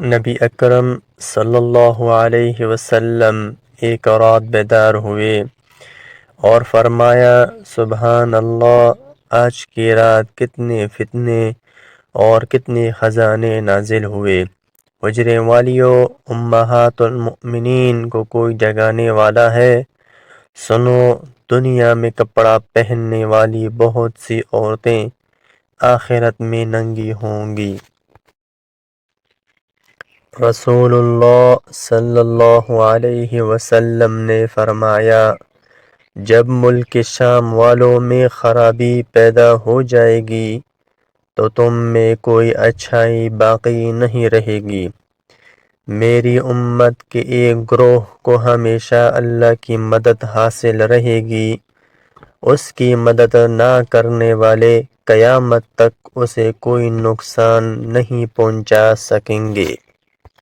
نبی اکرم صلی اللہ علیہ وسلم ایک رات بیدار ہوئے اور فرمایا سبحان اللہ، آج کی رات کتنے فتنے اور کتنے خزانے نازل ہوئے۔ حجرے والیوں، امہات المؤمنین کو کوئی جگانے والا ہے؟ سنو، دنیا میں کپڑا پہننے والی بہت سی عورتیں آخرت میں ننگی ہوں گی۔ رسول اللہ صلی اللہ علیہ وسلم نے فرمایا، جب ملک شام والوں میں خرابی پیدا ہو جائے گی تو تم میں کوئی اچھائی باقی نہیں رہے گی۔ میری امت کے ایک گروہ کو ہمیشہ اللہ کی مدد حاصل رہے گی، اس کی مدد نہ کرنے والے قیامت تک اسے کوئی نقصان نہیں پہنچا سکیں گے۔